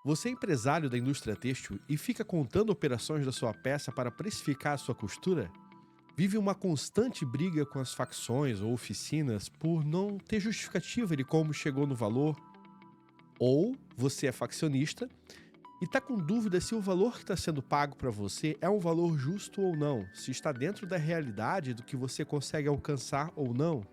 Você é empresário da indústria têxtil e fica contando operações da sua peça para precificar a sua costura? Vive uma constante briga com as facções ou oficinas por não ter justificativa de como chegou no valor? Ou você é faccionista e está com dúvida se o valor que está sendo pago para você é um valor justo ou não, se está dentro da realidade do que você consegue alcançar ou não?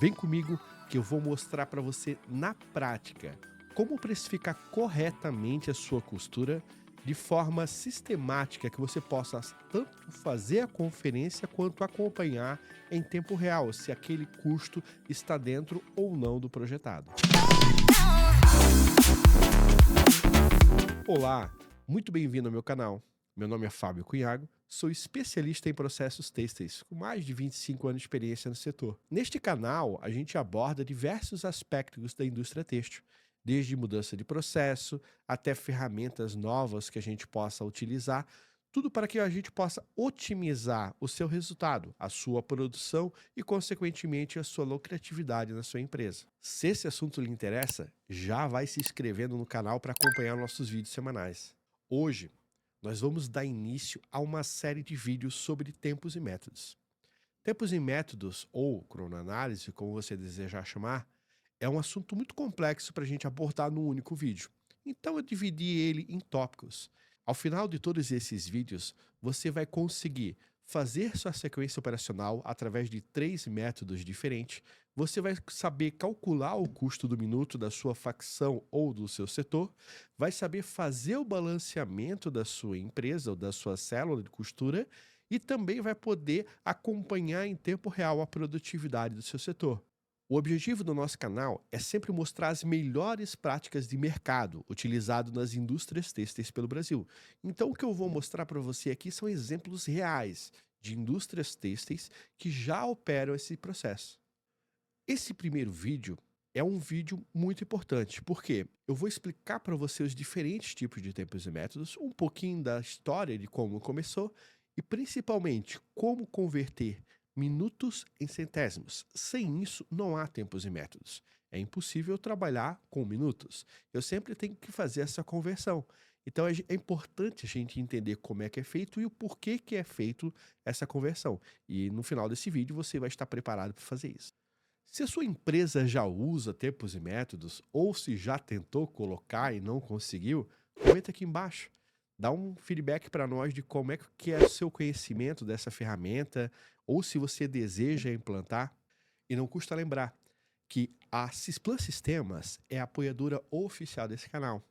Vem comigo que eu vou mostrar para você na prática como precificar corretamente a sua costura de forma sistemática que você possa tanto fazer a conferência quanto acompanhar em tempo real se aquele custo está dentro ou não do projetado. Olá, muito bem-vindo ao meu canal. Meu nome é Fábio Cunhago, sou especialista em processos têxteis, com mais de 25 anos de experiência no setor. Neste canal, a gente aborda diversos aspectos da indústria têxtil, desde mudança de processo até ferramentas novas que a gente possa utilizar, tudo para que a gente possa otimizar o seu resultado, a sua produção e, consequentemente, a sua lucratividade na sua empresa. Se esse assunto lhe interessa, já vai se inscrevendo no canal para acompanhar nossos vídeos semanais. Hoje, nós vamos dar início a uma série de vídeos sobre tempos e métodos. Tempos e métodos, ou cronoanálise, como você desejar chamar, é um assunto muito complexo para a gente abordar num único vídeo. Então eu dividi ele em tópicos. Ao final de todos esses vídeos, você vai conseguir fazer sua sequência operacional através de 3 métodos diferentes. Você vai saber calcular o custo do minuto da sua facção ou do seu setor, vai saber fazer o balanceamento da sua empresa ou da sua célula de costura e também vai poder acompanhar em tempo real a produtividade do seu setor. O objetivo do nosso canal é sempre mostrar as melhores práticas de mercado utilizado nas indústrias têxteis pelo Brasil. Então, o que eu vou mostrar para você aqui são exemplos reais de indústrias têxteis que já operam esse processo. Esse primeiro vídeo é um vídeo muito importante, porque eu vou explicar para você os diferentes tipos de tempos e métodos, um pouquinho da história de como começou e principalmente como converter minutos em centésimos. Sem isso, não há tempos e métodos. É impossível trabalhar com minutos. Eu sempre tenho que fazer essa conversão. Então é importante a gente entender como é que é feito e o porquê que é feito essa conversão. E no final desse vídeo você vai estar preparado para fazer isso. Se a sua empresa já usa tempos e métodos, ou se já tentou colocar e não conseguiu, comenta aqui embaixo. Dá um feedback para nós de como é que é o seu conhecimento dessa ferramenta, ou se você deseja implantar. E não custa lembrar que a Cisplan Sistemas é a apoiadora oficial desse canal.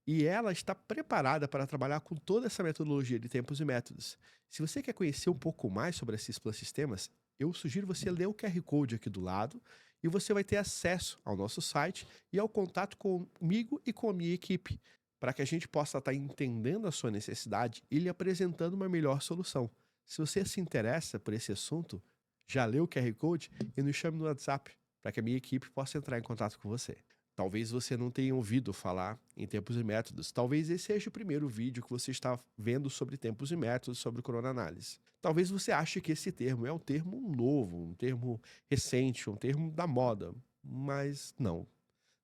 E ela está preparada para trabalhar com toda essa metodologia de tempos e métodos. Se você quer conhecer um pouco mais sobre a Cisplan Sistemas, eu sugiro você ler o QR Code aqui do lado e você vai ter acesso ao nosso site e ao contato comigo e com a minha equipe, para que a gente possa estar entendendo a sua necessidade e lhe apresentando uma melhor solução. Se você se interessa por esse assunto, já leu o QR Code e nos chame no WhatsApp, para que a minha equipe possa entrar em contato com você. Talvez você não tenha ouvido falar em tempos e métodos. Talvez esse seja o primeiro vídeo que você está vendo sobre tempos e métodos, sobre cronoanálise. Talvez você ache que esse termo é um termo novo, um termo recente, um termo da moda. Mas não,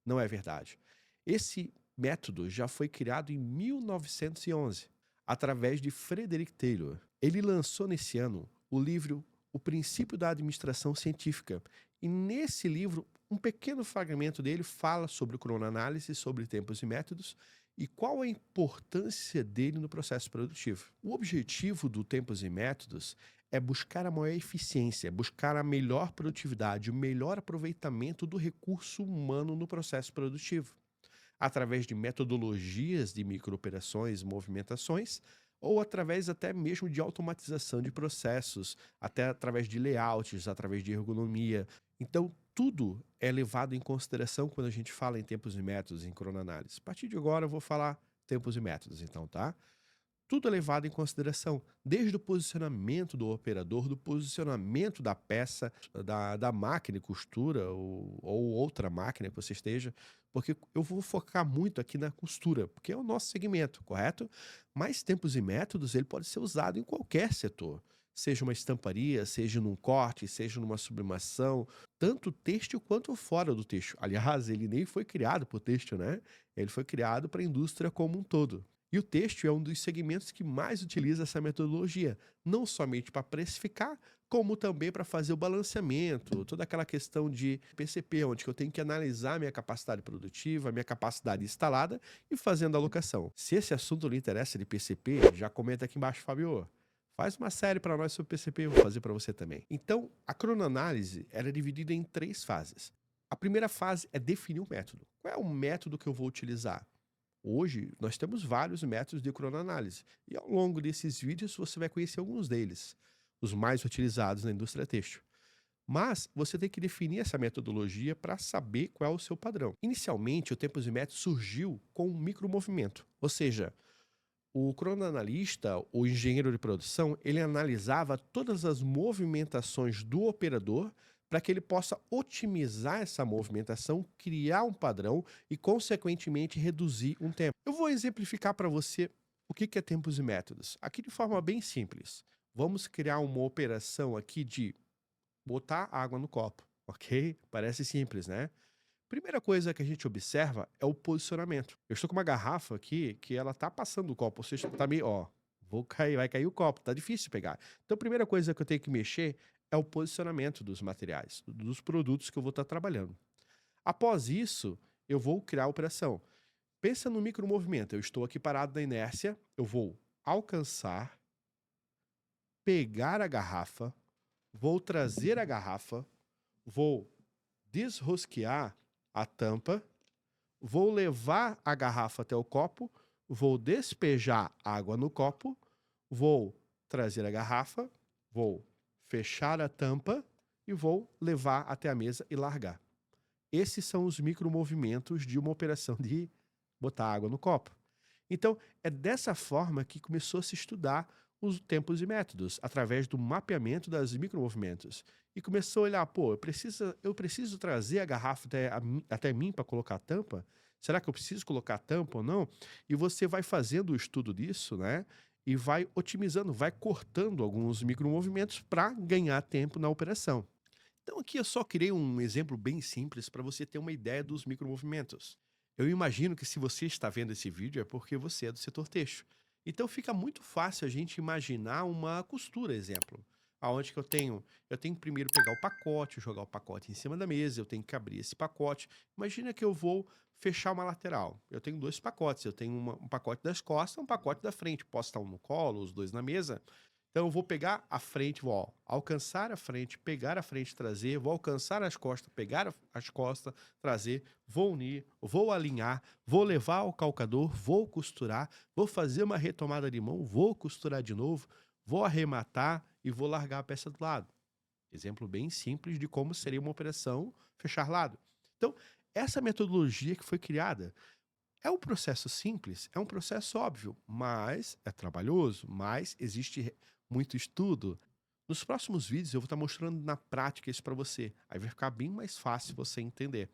não é verdade. Esse método já foi criado em 1911, através de Frederick Taylor. Ele lançou nesse ano o livro O Princípio da Administração Científica. E nesse livro, um pequeno fragmento dele fala sobre o cronoanálise, sobre tempos e métodos e qual a importância dele no processo produtivo. O objetivo do tempos e métodos é buscar a maior eficiência, buscar a melhor produtividade, o melhor aproveitamento do recurso humano no processo produtivo, através de metodologias de microoperações, movimentações, ou através até mesmo de automatização de processos, até através de layouts, através de ergonomia. Então, tudo é levado em consideração quando a gente fala em tempos e métodos em cronoanálise. A partir de agora eu vou falar tempos e métodos, então, tá? Tudo é levado em consideração, desde o posicionamento do operador, do posicionamento da peça, da máquina de costura ou outra máquina que você esteja, porque eu vou focar muito aqui na costura, porque é o nosso segmento, correto? Mas tempos e métodos, ele pode ser usado em qualquer setor. seja uma estamparia, seja num corte, seja numa sublimação, tanto têxtil quanto fora do têxtil. Aliás, ele nem foi criado para o têxtil, né? Ele foi criado para a indústria como um todo. E o têxtil é um dos segmentos que mais utiliza essa metodologia, não somente para precificar, como também para fazer o balanceamento, toda aquela questão de PCP, onde que eu tenho que analisar minha capacidade produtiva, minha capacidade instalada e fazendo a alocação. Se esse assunto lhe interessa de PCP, já comenta aqui embaixo, Fabio. Faz uma série para nós sobre PCP, eu vou fazer para você também. Então, a cronoanálise era dividida em 3 fases. A primeira fase é definir o método. Qual é o método que eu vou utilizar? Hoje, nós temos vários métodos de cronoanálise, e ao longo desses vídeos você vai conhecer alguns deles, os mais utilizados na indústria têxtil. Mas você tem que definir essa metodologia para saber qual é o seu padrão. Inicialmente, o Tempos e Métodos surgiu com um micromovimento, ou seja, o cronoanalista, o engenheiro de produção, ele analisava todas as movimentações do operador para que ele possa otimizar essa movimentação, criar um padrão e, consequentemente, reduzir um tempo. Eu vou exemplificar para você o que é tempos e métodos. Aqui de forma bem simples. Vamos criar uma operação aqui de botar água no copo, ok? Parece simples, né? Primeira coisa que a gente observa é o posicionamento. Eu estou com uma garrafa aqui que ela tá passando o copo, ou seja, tá meio, ó, vai cair o copo, tá difícil de pegar. Então, a primeira coisa que eu tenho que mexer é o posicionamento dos materiais, dos produtos que eu vou estar trabalhando. Após isso, eu vou criar a operação. Pensa no micromovimento. Eu estou aqui parado na inércia, eu vou alcançar, pegar a garrafa, vou trazer a garrafa, vou desrosquear a tampa, vou levar a garrafa até o copo, vou despejar água no copo, vou trazer a garrafa, vou fechar a tampa e vou levar até a mesa e largar. Esses são os micromovimentos de uma operação de botar água no copo. Então, é dessa forma que começou a se estudar os tempos e métodos, através do mapeamento das micromovimentos. E começou a olhar, pô, eu preciso trazer a garrafa até mim para colocar a tampa? Será que eu preciso colocar a tampa ou não? E você vai fazendo o estudo disso, né? E vai otimizando, vai cortando alguns micromovimentos para ganhar tempo na operação. Então aqui eu só criei um exemplo bem simples para você ter uma ideia dos micromovimentos. Eu imagino que se você está vendo esse vídeo é porque você é do setor têxtil. Então fica muito fácil a gente imaginar uma costura, exemplo. Aonde que eu tenho que primeiro pegar o pacote, jogar o pacote em cima da mesa, eu tenho que abrir esse pacote. Imagina que eu vou fechar uma lateral. Eu tenho 2 pacotes, eu tenho um pacote das costas, um pacote da frente. Posso estar um no colo, os 2 na mesa. Então eu vou pegar a frente, vou alcançar a frente, pegar a frente, trazer, vou alcançar as costas, pegar as costas, trazer, vou unir, vou alinhar, vou levar ao calcador, vou costurar, vou fazer uma retomada de mão, vou costurar de novo, vou arrematar e vou largar a peça do lado. Exemplo bem simples de como seria uma operação fechar lado. Então, essa metodologia que foi criada é um processo simples, é um processo óbvio, mas é trabalhoso, mas existe muito estudo. Nos próximos vídeos eu vou estar mostrando na prática isso para você. Aí vai ficar bem mais fácil você entender.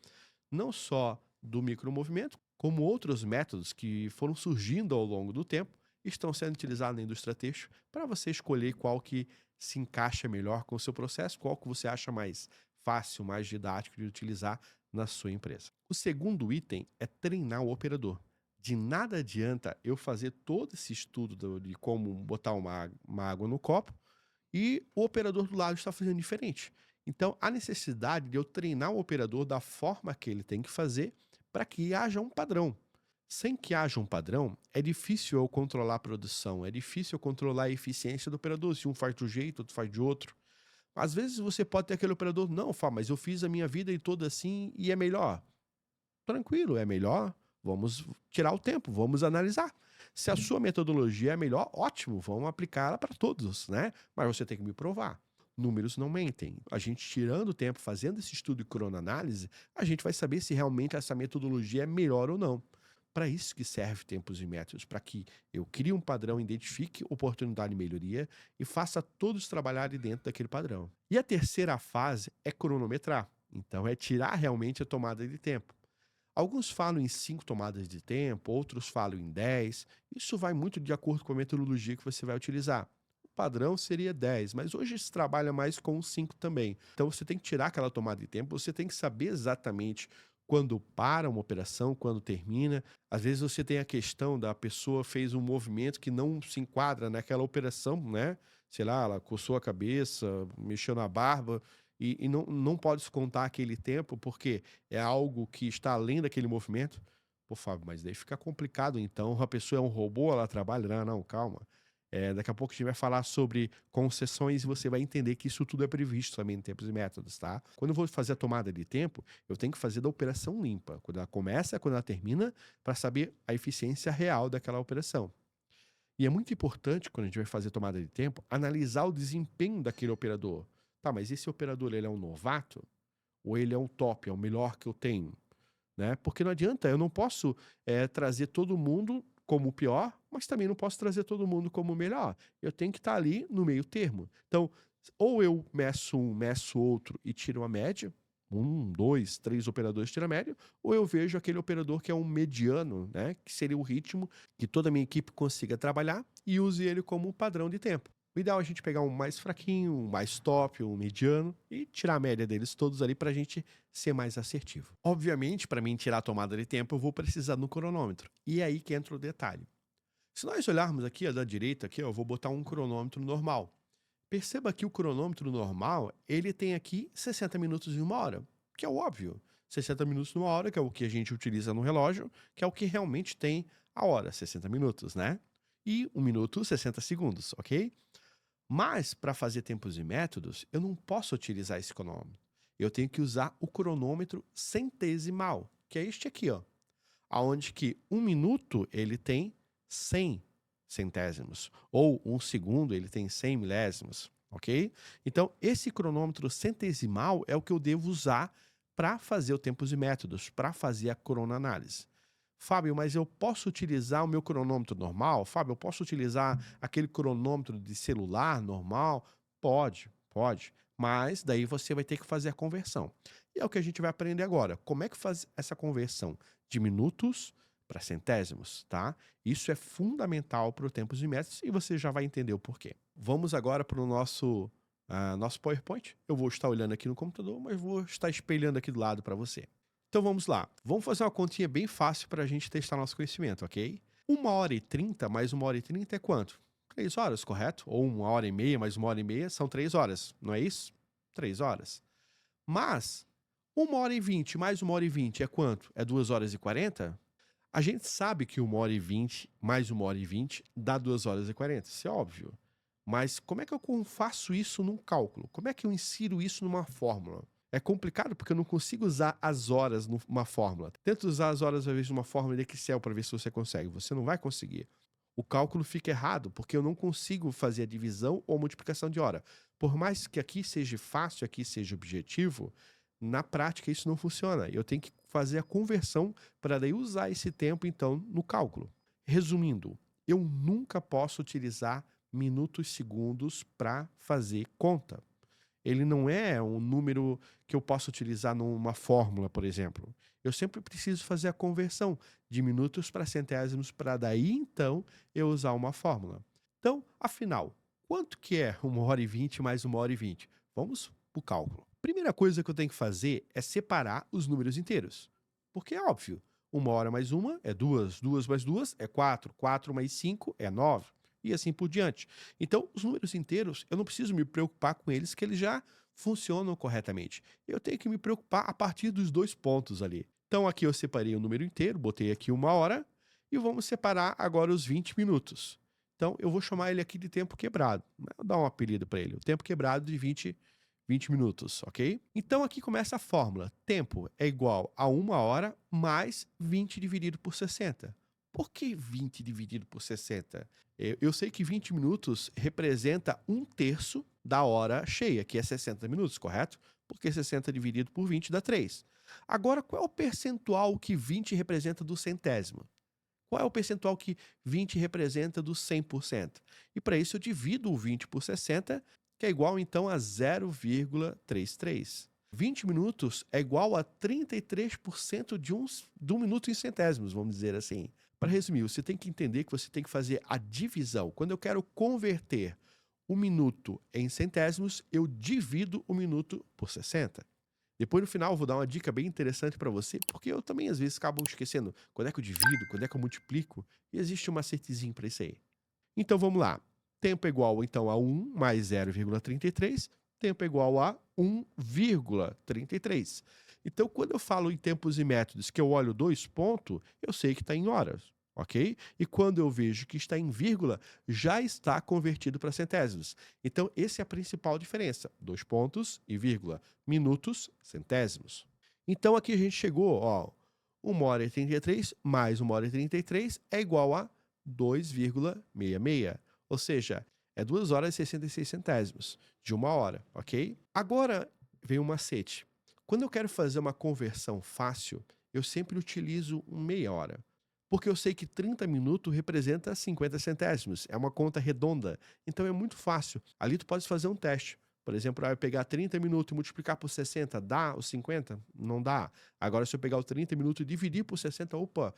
Não só do micromovimento, como outros métodos que foram surgindo ao longo do tempo e estão sendo utilizados na indústria têxtil para você escolher qual que se encaixa melhor com o seu processo, qual que você acha mais fácil, mais didático de utilizar na sua empresa. O segundo item é treinar o operador. De nada adianta eu fazer todo esse estudo de como botar uma água no copo e o operador do lado está fazendo diferente. Então, há necessidade de eu treinar o operador da forma que ele tem que fazer para que haja um padrão. Sem que haja um padrão, é difícil eu controlar a produção, é difícil eu controlar a eficiência do operador. Se um faz de um jeito, outro faz de outro. Às vezes você pode ter aquele operador, não, Fá, mas eu fiz a minha vida e toda assim e é melhor. Tranquilo, é melhor, vamos tirar o tempo, vamos analisar. Se a sua metodologia é melhor, ótimo, vamos aplicá-la para todos, né? Mas você tem que me provar. Números não mentem. A gente tirando o tempo, fazendo esse estudo de cronoanálise, a gente vai saber se realmente essa metodologia é melhor ou não. Para isso que serve tempos e métodos, para que eu crie um padrão, identifique oportunidade de melhoria e faça todos trabalharem dentro daquele padrão. E a terceira fase é cronometrar. Então, é tirar realmente a tomada de tempo. Alguns falam em 5 tomadas de tempo, outros falam em 10. Isso vai muito de acordo com a metodologia que você vai utilizar. padrão seria 10, mas hoje se trabalha mais com 5 também. Então você tem que tirar aquela tomada de tempo, você tem que saber exatamente quando para uma operação, quando termina. Às vezes você tem a questão da pessoa fez um movimento que não se enquadra naquela operação, né? Sei lá, ela coçou a cabeça, mexeu na barba, e não pode descontar aquele tempo, porque é algo que está além daquele movimento. Pô, Fábio, mas daí fica complicado, então. A pessoa é um robô, ela trabalha? Não, não, calma. Daqui a pouco a gente vai falar sobre concessões e você vai entender que isso tudo é previsto também em tempos e métodos, tá? Quando eu vou fazer a tomada de tempo, eu tenho que fazer da operação limpa. Quando ela começa, quando ela termina, para saber a eficiência real daquela operação. E é muito importante, quando a gente vai fazer tomada de tempo, analisar o desempenho daquele operador. Tá, mas esse operador, ele é um novato? Ou ele é um top, é o melhor que eu tenho? Né? Porque não adianta, eu não posso trazer todo mundo como o pior, mas também não posso trazer todo mundo como o melhor. Eu tenho que estar ali no meio termo. Então, ou eu meço um, meço outro e tiro uma média, 1, 2, 3 operadores tira a média, ou eu vejo aquele operador que é um mediano, né? Que seria o ritmo que toda a minha equipe consiga trabalhar e use ele como um padrão de tempo. O ideal é a gente pegar um mais fraquinho, um mais top, um mediano e tirar a média deles todos ali para a gente ser mais assertivo. Obviamente, para mim tirar a tomada de tempo, eu vou precisar do cronômetro. E é aí que entra o detalhe. Se nós olharmos aqui, ó, da direita, aqui, ó, eu vou botar um cronômetro normal. Perceba que o cronômetro normal, ele tem aqui 60 minutos e 1 hora, que é o óbvio. 60 minutos e 1 hora, que é o que a gente utiliza no relógio, que é o que realmente tem a hora, 60 minutos, né? E 1 minuto, 60 segundos, ok? Mas, para fazer tempos e métodos, eu não posso utilizar esse cronômetro. Eu tenho que usar o cronômetro centesimal, que é este aqui, ó. Onde que 1 minuto ele tem 100 centésimos, ou 1 segundo ele tem 100 milésimos, ok? Então, esse cronômetro centesimal é o que eu devo usar para fazer o tempos e métodos, para fazer a cronoanálise. Fábio, mas eu posso utilizar o meu cronômetro normal? Fábio, eu posso utilizar aquele cronômetro de celular normal? Pode, pode. Mas daí você vai ter que fazer a conversão. E é o que a gente vai aprender agora. Como é que faz essa conversão de minutos para centésimos, tá? Isso é fundamental para o tempos e métodos e você já vai entender o porquê. Vamos agora para o nosso PowerPoint. Eu vou estar olhando aqui no computador, mas vou estar espelhando aqui do lado para você. Então vamos lá. Vamos fazer uma continha bem fácil para a gente testar nosso conhecimento, ok? 1h30 mais 1h30 é quanto? 3 horas, correto? Ou 1h30 mais 1h30 são 3 horas, não é isso? 3 horas. Mas 1h20 mais 1h20 é quanto? É 2h40? A gente sabe que 1h20 mais 1h20 dá 2h40, isso é óbvio. Mas como é que eu faço isso num cálculo? Como é que eu insiro isso numa fórmula? É complicado porque eu não consigo usar as horas numa fórmula. Tenta usar as horas, às vezes, numa fórmula de Excel para ver se você consegue. Você não vai conseguir. O cálculo fica errado porque eu não consigo fazer a divisão ou multiplicação de hora. Por mais que aqui seja fácil, aqui seja objetivo, na prática isso não funciona. Eu tenho que fazer a conversão para daí usar esse tempo, então, no cálculo. Resumindo, eu nunca posso utilizar minutos, segundos para fazer conta. Ele não é um número que eu possa utilizar numa fórmula, por exemplo. Eu sempre preciso fazer a conversão de minutos para centésimos para daí, então, eu usar uma fórmula. Então, afinal, quanto que é 1h20 mais 1h20? Vamos para o cálculo. Primeira coisa que eu tenho que fazer é separar os números inteiros. Porque é óbvio, 1 hora mais 1 é 2, 2 mais 2 é 4, 4 mais 5 é 9 e assim por diante. Então, os números inteiros, eu não preciso me preocupar com eles, que eles já funcionam corretamente. Eu tenho que me preocupar a partir dos 2 pontos ali. Então, aqui eu separei o número inteiro, botei aqui 1 hora, e vamos separar agora os 20 minutos. Então, eu vou chamar ele aqui de tempo quebrado. Vou dar um apelido para ele, o tempo quebrado de 20 minutos, ok? Então, aqui começa a fórmula. Tempo é igual a 1 hora mais 20 dividido por 60. Por que 20 dividido por 60? Eu sei que 20 minutos representa 1/3 da hora cheia, que é 60 minutos, correto? Porque 60 dividido por 20 dá 3. Agora, qual é o percentual que 20 representa do centésimo? Qual é o percentual que 20 representa do 100%? E para isso eu divido o 20 por 60, que é igual então a 0,33. 20 minutos é igual a 33% de um minuto em centésimos, vamos dizer assim. Para resumir, você tem que entender que você tem que fazer a divisão. Quando eu quero converter o minuto em centésimos, eu divido o minuto por 60. Depois, no final, eu vou dar uma dica bem interessante para você, porque eu também, às vezes, acabo esquecendo quando é que eu divido, quando é que eu multiplico, e existe um macetezinho para isso aí. Então, vamos lá. Tempo é igual, então, a 1 mais 0,33. Tempo é igual a 1,33. Então, quando eu falo em tempos e métodos que eu olho 2 pontos, eu sei que está em horas, ok? E quando eu vejo que está em vírgula, já está convertido para centésimos. Então, essa é a principal diferença. 2 pontos e vírgula. Minutos, centésimos. Então, aqui a gente chegou, ó, 1 hora e 33 mais 1 hora e 33 é igual a 2,66. Ou seja, é 2 horas e 66 centésimos de 1 hora, ok? Agora vem um macete. Quando eu quero fazer uma conversão fácil, eu sempre utilizo meia hora. Porque eu sei que 30 minutos representa 50 centésimos. É uma conta redonda. Então é muito fácil. Ali tu pode fazer um teste. Por exemplo, eu pegar 30 minutos e multiplicar por 60, dá os 50? Não dá. Agora, se eu pegar os 30 minutos e dividir por 60, opa,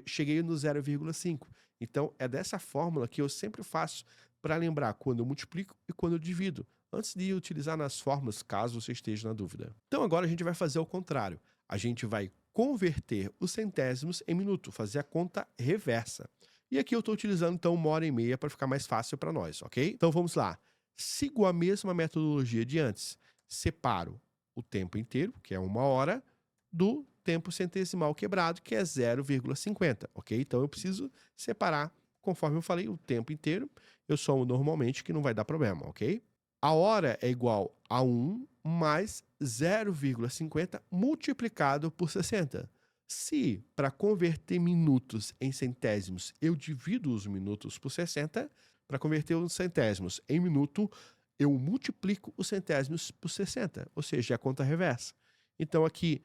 cheguei no 0,5. Então, é dessa fórmula que eu sempre faço para lembrar quando eu multiplico e quando eu divido, antes de utilizar nas fórmulas, caso você esteja na dúvida. Então, agora a gente vai fazer o contrário. A gente vai converter os centésimos em minuto, fazer a conta reversa. E aqui eu estou utilizando, então, 1 hora e meia para ficar mais fácil para nós, ok? Então, vamos lá. Sigo a mesma metodologia de antes. Separo o tempo inteiro, que é 1 hora, do tempo centesimal quebrado, que é 0,50, ok? Então, eu preciso separar, conforme eu falei, o tempo inteiro. Eu somo normalmente, que não vai dar problema, ok? A hora é igual a 1 mais 0,50 multiplicado por 60. Se, para converter minutos em centésimos, eu divido os minutos por 60, para converter os centésimos em minuto, eu multiplico os centésimos por 60, ou seja, é a conta reversa. Então, aqui,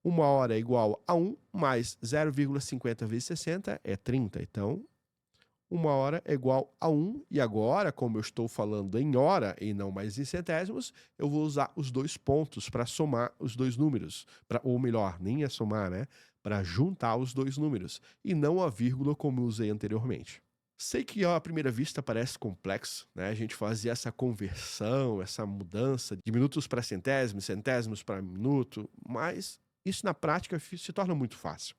1 hora é igual a 1 mais 0,50 vezes 60 é 30. Então, 1 hora é igual a 1. E agora, como eu estou falando em hora e não mais em centésimos, eu vou usar os 2 pontos para somar os 2 números. Ou melhor, nem é somar, né? Para juntar os 2 números. E não a vírgula como eu usei anteriormente. Sei que à primeira vista parece complexo, né? A gente fazer essa conversão, essa mudança de minutos para centésimos, centésimos para minuto, mas isso na prática se torna muito fácil.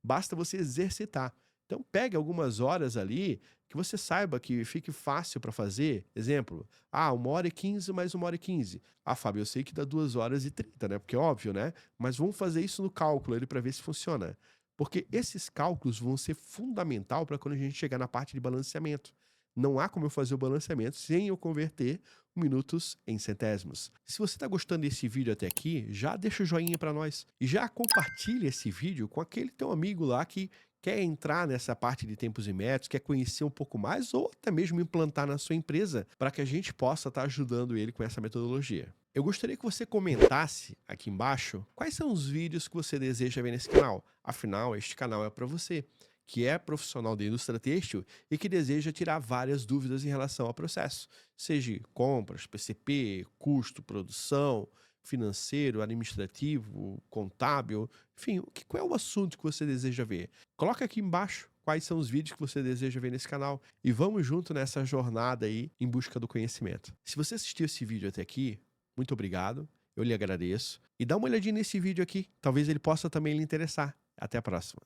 Basta você exercitar. Então, pegue algumas horas ali que você saiba que fique fácil para fazer. Exemplo, 1 hora e 15 mais 1 hora e 15. Fábio, eu sei que dá 2 horas e 30, né? Porque é óbvio, né? Mas vamos fazer isso no cálculo ali para ver se funciona. Porque esses cálculos vão ser fundamental para quando a gente chegar na parte de balanceamento. Não há como eu fazer o balanceamento sem eu converter minutos em centésimos. Se você está gostando desse vídeo até aqui, já deixa o joinha para nós. E já compartilha esse vídeo com aquele teu amigo lá que quer entrar nessa parte de tempos e métodos, quer conhecer um pouco mais ou até mesmo implantar na sua empresa para que a gente possa estar ajudando ele com essa metodologia. Eu gostaria que você comentasse aqui embaixo quais são os vídeos que você deseja ver nesse canal. Afinal, este canal é para você, que é profissional da indústria têxtil e que deseja tirar várias dúvidas em relação ao processo, seja compras, PCP, custo, produção, financeiro, administrativo, contábil, enfim, qual é o assunto que você deseja ver? Coloca aqui embaixo quais são os vídeos que você deseja ver nesse canal e vamos junto nessa jornada aí em busca do conhecimento. Se você assistiu esse vídeo até aqui, muito obrigado, eu lhe agradeço. E dá uma olhadinha nesse vídeo aqui, talvez ele possa também lhe interessar. Até a próxima.